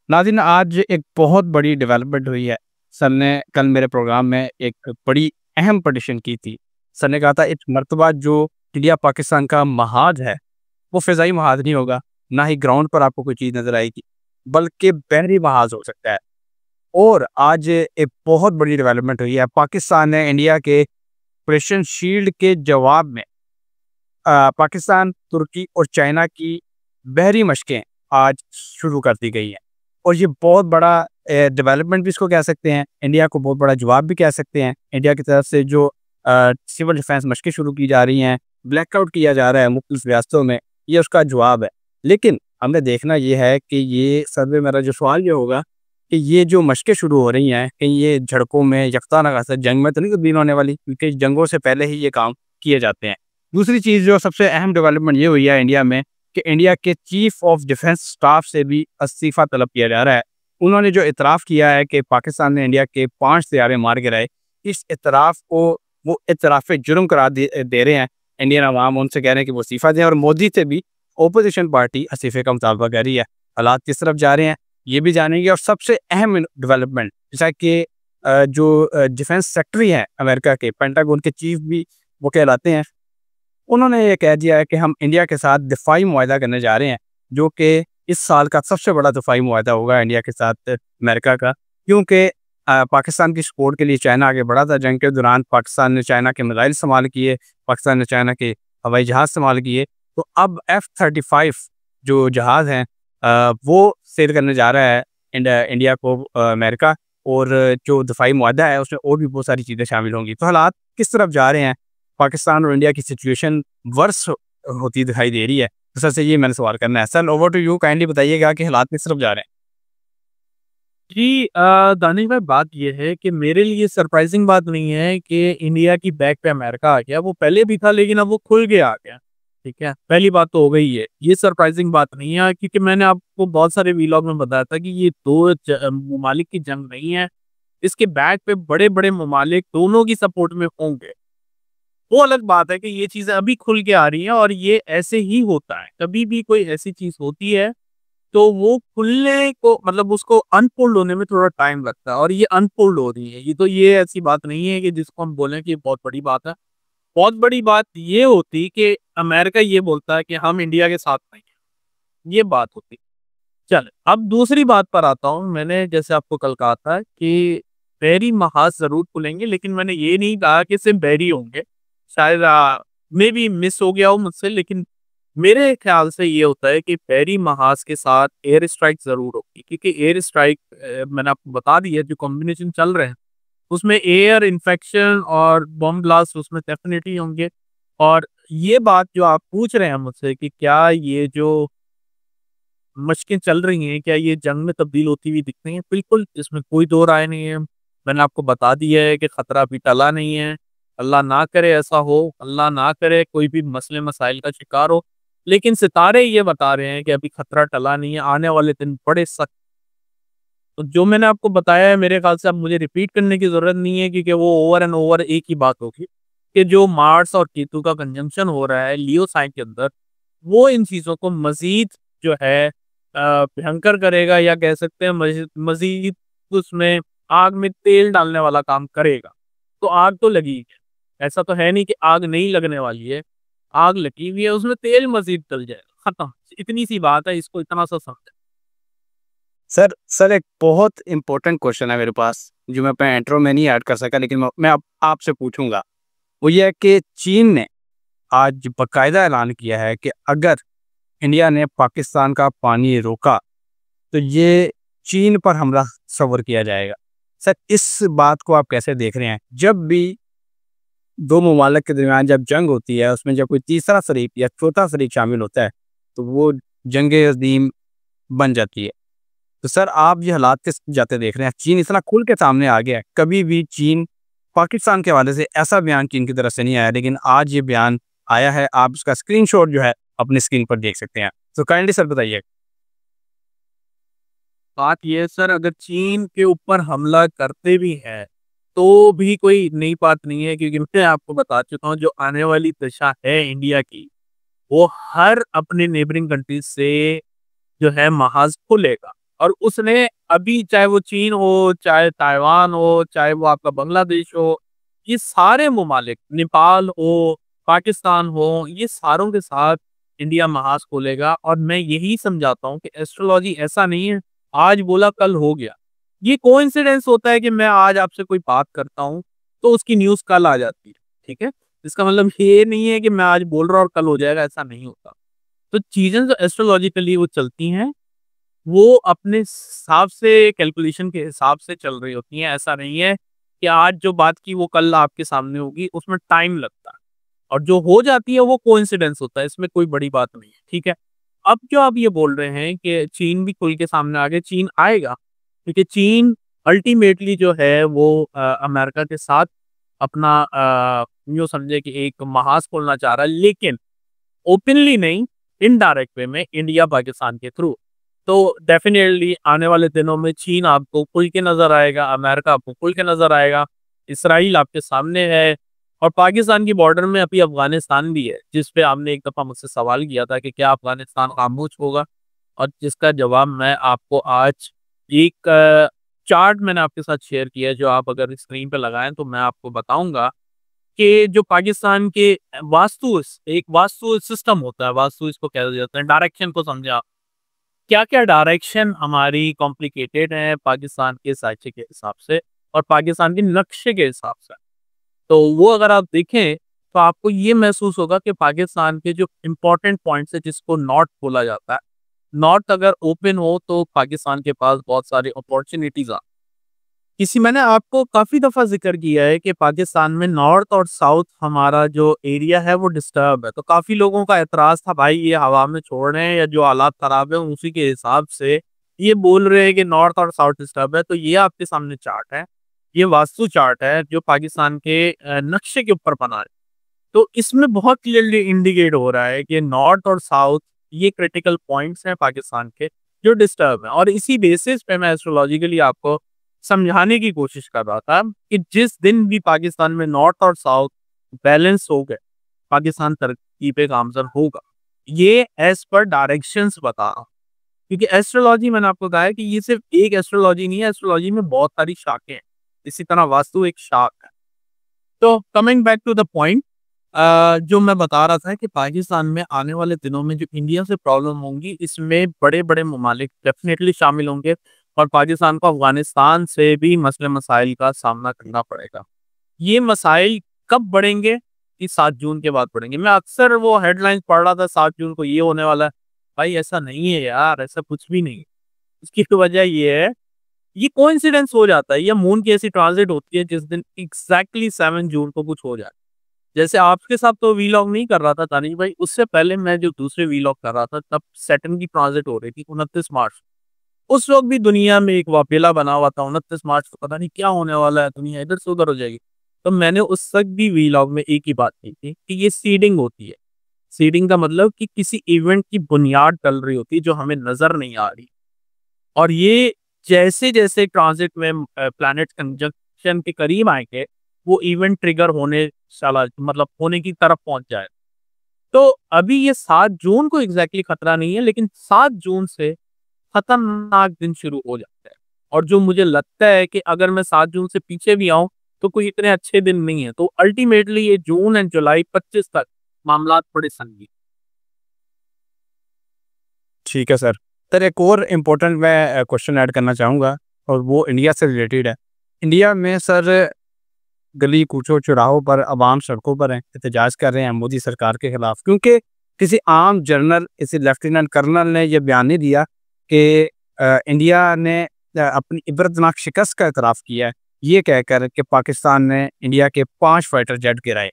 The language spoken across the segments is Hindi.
नाज़रीन, आज एक बहुत बड़ी डेवलपमेंट हुई है। सर ने कल मेरे प्रोग्राम में एक बड़ी अहम प्रेडिक्शन की थी। सर ने कहा था इस मर्तबा जो इंडिया पाकिस्तान का महाज है, वो फ़िज़ाई महाज नहीं होगा, ना ही ग्राउंड पर आपको कोई चीज़ नज़र आएगी, बल्कि बहरी महाज हो सकता है। और आज एक बहुत बड़ी डेवलपमेंट हुई है। पाकिस्तान ने इंडिया के ऑपरेशन शील्ड के जवाब में पाकिस्तान, तुर्की और चाइना की बहरी मशकें आज शुरू कर दी गई हैं। और ये बहुत बड़ा डेवलपमेंट भी इसको कह सकते हैं, इंडिया को बहुत बड़ा जवाब भी कह सकते हैं। इंडिया की तरफ से जो सिविल डिफेंस मशकें शुरू की जा रही हैं, ब्लैकआउट किया जा रहा है मुख्तलिफ रियासतों में, ये उसका जवाब है। लेकिन हमने देखना ये है कि ये सर्वे मेरा जो सवाल ये होगा कि ये जो मशकें शुरू हो रही हैं, कहीं ये झड़पों में यकताना खासा जंग में तो नहीं तब्दील होने वाली, क्योंकि जंगों से पहले ही ये काम किए जाते हैं। दूसरी चीज़ जो सबसे अहम डेवलपमेंट ये हुई है इंडिया में कि इंडिया के चीफ ऑफ डिफेंस स्टाफ से भी इस्तीफ़ा तलब किया जा रहा है। उन्होंने जो इतराफ़ किया है कि पाकिस्तान ने इंडिया के 5 तैयारे मार गिराए, इस इतराफ़ को वो इतराफ़ जुर्म करार दे रहे हैं। इंडियन अवाम उनसे कह रहे हैं कि वो इस्तीफ़ा दें, और मोदी से भी अपोजिशन पार्टी इस्तीफ़े का मुतालबा कर रही है। हालात किस तरफ जा रहे हैं, ये भी जानेंगे। और सबसे अहम डेवलपमेंट जैसा कि जो डिफेंस सेक्रेटरी हैं अमेरिका के, पेंटागन के चीफ भी वो कहलाते हैं, उन्होंने ये कह दिया है कि हम इंडिया के साथ दिफाई मुआहदा करने जा रहे हैं, जो कि इस साल का सबसे बड़ा दिफाई मुआहदा होगा इंडिया के साथ अमेरिका का। क्योंकि पाकिस्तान की सपोर्ट के लिए चाइना आगे बढ़ा था। जंग के दौरान पाकिस्तान ने चाइना के मिसाइल इस्तेमाल किए, पाकिस्तान ने चाइना के हवाई जहाज़ इस्तेमाल किए। तो अब F-35 जो जहाज़ हैं वो सेल करने जा रहा है इंडिया को अमेरिका। और जो दिफाई मुआहदा है उसमें और भी बहुत सारी चीज़ें शामिल होंगी। तो हालात किस तरफ जा रहे हैं, पाकिस्तान और इंडिया की सिचुएशन वर्स होती दिखाई दे रही है। तो सर से ये मैंने सवाल करना है। Sir, over to you, kindly बताइएगा कि हालात किस तरफ जा रहे हैं? जी दानिश भाई, बात ये है कि मेरे लिए सरप्राइजिंग बात नहीं है कि इंडिया की बैक पे अमेरिका आ गया। वो पहले भी था लेकिन अब वो खुल के आ गया। ठीक है, पहली बात तो हो गई है, ये सरप्राइजिंग बात नहीं है, क्योंकि मैंने आपको बहुत सारे वीलॉग में बताया था कि ये दो ममालिक की जंग नहीं है। इसके बैक पे बड़े बड़े ममालिक दोनों की सपोर्ट में होंगे। वो अलग बात है कि ये चीजें अभी खुल के आ रही हैं, और ये ऐसे ही होता है। कभी भी कोई ऐसी चीज होती है तो वो खुलने को, मतलब उसको अनफोल्ड होने में थोड़ा टाइम लगता है, और ये अनफोल्ड हो रही है। ये ऐसी बात नहीं है कि जिसको हम बोलें कि बहुत बड़ी बात है। बहुत बड़ी बात ये होती कि अमेरिका ये बोलता है कि हम इंडिया के साथ नहीं हैं। ये बात होती। चल, अब दूसरी बात पर आता हूँ। मैंने जैसे आपको कल कहा था कि बहरी महाज जरूर खुलेंगे, लेकिन मैंने ये नहीं कहा कि सिर्फ बहरी होंगे। शायद मे भी मिस हो गया हो मुझसे, लेकिन मेरे ख्याल से ये होता है कि बहरी महाज के साथ एयर स्ट्राइक जरूर होगी, क्योंकि एयर स्ट्राइक मैंने आपको बता दिया, जो कॉम्बिनेशन चल रहे हैं उसमें एयर इन्फेक्शन और बम ब्लास्ट उसमें डेफिनेटली होंगे। और ये बात जो आप पूछ रहे हैं मुझसे कि क्या ये जो मशकें चल रही हैं, क्या ये जंग में तब्दील होती हुई दिख रही हैं, बिल्कुल इसमें कोई दो राय नहीं है। मैंने आपको बता दिया है कि खतरा अभी टला नहीं है। अल्लाह ना करे ऐसा हो, अल्लाह ना करे कोई भी मसले मसाइल का शिकार हो, लेकिन सितारे ये बता रहे हैं कि अभी खतरा टला नहीं है, आने वाले दिन बड़े सख्त। तो जो मैंने आपको बताया है, मेरे ख्याल से अब मुझे रिपीट करने की जरूरत नहीं है, क्योंकि वो ओवर एंड ओवर एक ही बात होगी कि जो मार्स और केतु का कंजंक्शन हो रहा है लियो साइन के अंदर, वो इन चीजों को मजीद जो है भयंकर करेगा, या कह सकते हैं मजीद मजीद उसमें आग में तेल डालने वाला काम करेगा। तो आग तो लगी है, ऐसा तो है नहीं कि आग नहीं लगने वाली है। आग लगी हुई है, उसमें तेल मजीद डल जाएगा, खत्म। इतनी सी बात है, इसको इतना सा समझे। सर, एक बहुत इंपॉर्टेंट क्वेश्चन है मेरे पास, जो मैं अपने इंट्रो में नहीं ऐड कर सका, लेकिन मैं अब आपसे पूछूंगा। वो ये है कि चीन ने आज बाकायदा ऐलान किया है कि अगर इंडिया ने पाकिस्तान का पानी रोका तो ये चीन पर हमला सवर किया जाएगा। सर, इस बात को आप कैसे देख रहे हैं? जब भी दो ममालिक के दरमियान जब जंग होती है, उसमें जब कोई तीसरा शरीक या चौथा शरीक शामिल होता है, तो वो जंग अजीम बन जाती है। तो सर, आप ये हालात किस जाते देख रहे हैं? चीन इतना खुल के सामने आ गया है। कभी भी चीन पाकिस्तान के हवाले से ऐसा बयान चीन की तरफ से नहीं आया, लेकिन आज ये बयान आया है। आप उसका स्क्रीनशॉट जो है अपनी स्क्रीन पर देख सकते हैं। तो काइंडली सर बताइए। बात ये है सर, अगर चीन के ऊपर हमला करते भी हैं तो भी कोई नई बात नहीं है, क्योंकि मैं आपको बता चुका हूँ जो आने वाली दशा है इंडिया की, वो हर अपने नेबरिंग कंट्रीज से जो है महाज खुलेगा। और उसने अभी चाहे वो चीन हो, चाहे ताइवान हो, चाहे वो आपका बांग्लादेश हो, ये सारे ममालिक, नेपाल हो, पाकिस्तान हो, ये सारों के साथ इंडिया महाज खोलेगा। और मैं यही समझाता हूँ कि एस्ट्रोलॉजी ऐसा नहीं है, आज बोला कल हो गया। ये कोइंसिडेंस होता है कि मैं आज आपसे कोई बात करता हूँ, तो उसकी न्यूज़ कल आ जाती है, ठीक है? इसका मतलब ये नहीं है कि मैं आज बोल रहा हूँ और कल हो जाएगा, ऐसा नहीं होता। तो चीज़ें जो एस्ट्रोलॉजिकली वो चलती हैं, वो अपने हिसाब से कैलकुलेशन के हिसाब से चल रही होती हैं। ऐसा नहीं है कि आज जो बात की वो कल आपके सामने होगी, उसमें टाइम लगता है। और जो हो जाती है वो कोइंसिडेंस होता है, इसमें कोई बड़ी बात नहीं है, ठीक है? अब जो आप ये बोल रहे हैं कि चीन भी खुल के सामने आ गया, चीन आएगा, क्योंकि चीन अल्टीमेटली जो है वो अमेरिका के साथ अपना यूँ समझे कि एक महाज खोलना चाह रहा है, लेकिन ओपनली नहीं, इनडायरेक्ट वे में इंडिया पाकिस्तान के थ्रू। तो डेफिनेटली आने वाले दिनों में चीन आपको खुल के नजर आएगा, अमेरिका आपको खुल के नजर आएगा, इसराइल आपके सामने है, और पाकिस्तान की बॉर्डर में अभी अफगानिस्तान भी है, जिस पे आपने एक दफा मुझसे सवाल किया था कि क्या अफगानिस्तान खामोश होगा, और जिसका जवाब मैं आपको आज एक चार्ट मैंने आपके साथ शेयर किया है, जो आप अगर स्क्रीन पे लगाएं तो मैं आपको बताऊंगा कि जो पाकिस्तान के वास्तु, एक वास्तु सिस्टम होता है, वास्तु इसको कह जाते हैं, डायरेक्शन को समझा, क्या क्या डायरेक्शन हमारी कॉम्प्लिकेटेड है पाकिस्तान के साइचे के हिसाब से और पाकिस्तान के नक्शे के हिसाब से। तो वो अगर आप देखें तो आपको ये महसूस होगा कि पाकिस्तान के जो इम्पोर्टेंट पॉइंट्स है, जिसको नॉर्थ बोला जाता है, नॉर्थ अगर ओपन हो तो पाकिस्तान के पास बहुत सारी अपॉर्चुनिटीज आ। इसी मैंने आपको काफी दफा जिक्र किया है कि पाकिस्तान में नॉर्थ और साउथ हमारा जो एरिया है वो डिस्टर्ब है। तो काफी लोगों का एतराज था, भाई ये हवा में छोड़ रहे हैं या जो हालात खराब है उसी के हिसाब से ये बोल रहे हैं कि नॉर्थ और साउथ डिस्टर्ब है। तो ये आपके सामने चार्ट है, ये वास्तु चार्ट है जो पाकिस्तान के नक्शे के ऊपर बना है। तो इसमें बहुत क्लियरली इंडिकेट हो रहा है कि नॉर्थ और साउथ ये क्रिटिकल पॉइंट्स हैं पाकिस्तान के जो डिस्टर्ब हैं। और इसी बेसिस पे मैं एस्ट्रोलॉजिकली आपको समझाने की कोशिश कर रहा था कि जिस दिन भी पाकिस्तान में नॉर्थ और साउथ बैलेंस हो गए, पाकिस्तान तरक्की पे गामजन होगा। ये एज पर डायरेक्शंस बता रहा हूं, क्योंकि एस्ट्रोलॉजी मैंने आपको कहा है कि ये सिर्फ एक एस्ट्रोलॉजी नहीं है, एस्ट्रोलॉजी में बहुत सारी शाखें हैं। इसी तरह वास्तु एक शाख है। तो coming back to the point, जो मैं बता रहा था कि पाकिस्तान में आने वाले दिनों में जो इंडिया से प्रॉब्लम होंगी, इसमें बड़े बड़े ममालिक डेफिनेटली शामिल होंगे और पाकिस्तान को अफगानिस्तान से भी मसले मसाइल का सामना करना पड़ेगा। ये मसाइल कब बढ़ेंगे? कि 7 जून के बाद बढ़ेंगे। मैं अक्सर वो हेडलाइंस पढ़ रहा था, 7 जून को ये होने वाला है। भाई ऐसा नहीं है यार, ऐसा कुछ भी नहीं है। इसकी तो वजह ये है, ये कोइंसिडेंस हो जाता है या मून की ऐसी ट्रांजिट होती है जिस दिन एग्जैक्टली 7 जून को कुछ हो जाए। जैसे आपके साथ तो वीलॉग नहीं कर रहा था तानिश भाई, उससे पहले मैं जो दूसरे वीलॉग कर रहा था तब सैटर्न की ट्रांजिट हो रही थी 29 मार्च। उस वक्त भी दुनिया में एक वापेला बना हुआ था, 29 मार्च को पता नहीं क्या होने वाला है, दुनिया इधर से उधर हो जाएगी। तो मैंने उस वक्त भी वीलॉग में एक ही बात की थी कि ये सीडिंग होती है। सीडिंग का मतलब कि किसी इवेंट की बुनियाद डल रही होती है जो हमें नजर नहीं आ रही। और ये जैसे जैसे ट्रांजिट में प्लैनेट कंजंक्शन के करीब आएंगे, वो इवेंट ट्रिगर होने साला मतलब होने की तरफ पहुंच जाए। तो अभी ये 7 जून को एग्जैक्टली खतरा नहीं है, लेकिन 7 जून से खतरनाक दिन शुरू हो जाते हैं। और जो मुझे लगता है कि अगर मैं 7 जून से पीछे भी आऊं तो कोई इतने अच्छे दिन नहीं है। तो अल्टीमेटली ये जून एंड जुलाई 25 तक मामला बड़े संगीन। ठीक है सर। सर एक और इम्पोर्टेंट मैं क्वेश्चन ऐड करना चाहूँगा और वो इंडिया से रिलेटेड है। इंडिया में सर गली कूचों चौराहों पर अवाम सड़कों पर हैं, एहतजाज कर रहे हैं मोदी सरकार के खिलाफ, क्योंकि किसी आम जनरल, किसी लेफ्टिनेंट कर्नल ने यह बयान नहीं दिया कि इंडिया ने अपनी इबरतनाक शिकस्त का एतराफ़ किया है, ये कहकर कि पाकिस्तान ने इंडिया के 5 फाइटर जेट गिराए।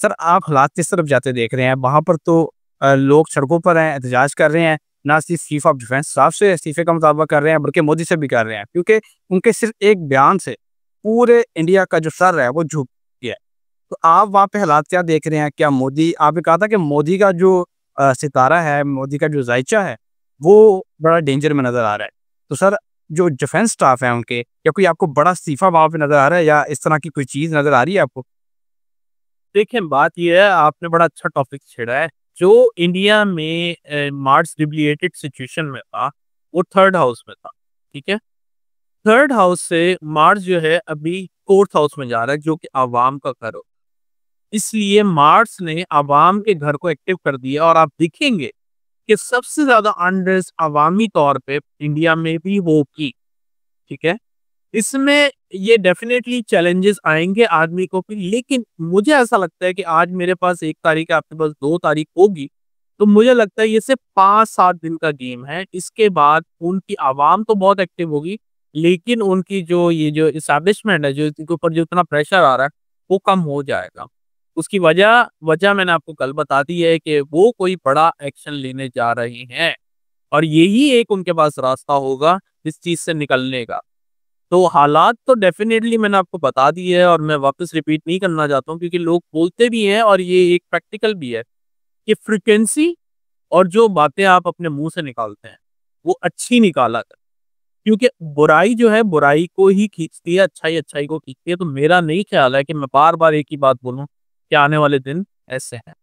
सर आप हालात किस तरफ जाते देख रहे हैं? वहाँ पर तो लोग सड़कों पर हैं, एहतजाज कर रहे हैं, ना सिर्फ चीफ ऑफ डिफेंस साहब से इस्तीफे का मुतालबा कर रहे हैं बल्कि मोदी से भी कर रहे हैं, क्योंकि उनके सिर्फ एक बयान से पूरे इंडिया का जो सर है वो झुक गया है। तो आप वहाँ पे हालात क्या देख रहे हैं? क्या मोदी, आपने कहा था कि मोदी का जो सितारा है, मोदी का जो जायचा है, वो बड़ा डेंजर में नज़र आ रहा है। तो सर जो डिफेंस स्टाफ है उनके, या कोई आपको बड़ा इस्तीफा वहाँ पे नज़र आ रहा है या इस तरह की कोई चीज़ नज़र आ रही है आपको? देखें बात यह है, आपने बड़ा अच्छा टॉपिक छेड़ा है। जो इंडिया में मार्च डिब्लिएटेड सिचुएशन में था वो थर्ड हाउस में था। ठीक है। थर्ड हाउस से मार्स जो है अभी फोर्थ हाउस में जा रहा है, जो कि आवाम का घर हो। इसलिए मार्स ने आवाम के घर को एक्टिव कर दिया, और आप देखेंगे कि सबसे ज्यादा अनरेस्ट अवामी तौर पे इंडिया में भी होगी। ठीक है। इसमें ये डेफिनेटली चैलेंजेस आएंगे आदमी को भी, लेकिन मुझे ऐसा लगता है कि आज मेरे पास 1 तारीख है, आपके पास 2 तारीख होगी, तो मुझे लगता है ये सिर्फ 5-7 दिन का गेम है। इसके बाद उनकी आवाम तो बहुत एक्टिव होगी, लेकिन उनकी जो ये जो इस्टेब्लिशमेंट है, जो इनके ऊपर जो इतना प्रेशर आ रहा है, वो कम हो जाएगा। उसकी वजह वजह मैंने आपको कल बता दी है कि वो कोई बड़ा एक्शन लेने जा रहे हैं, और यही एक उनके पास रास्ता होगा इस चीज से निकलने का। तो हालात तो डेफिनेटली मैंने आपको बता दी है, और मैं वापस रिपीट नहीं करना चाहता हूँ, क्योंकि लोग बोलते भी हैं और ये एक प्रैक्टिकल भी है कि फ्रीक्वेंसी और जो बातें आप अपने मुंह से निकालते हैं वो अच्छी निकाला कर, क्योंकि बुराई जो है बुराई को ही खींचती है, अच्छाई अच्छाई को खींचती है। तो मेरा नहीं ख्याल है कि मैं बार बार एक ही बात बोलूं कि आने वाले दिन ऐसे हैं।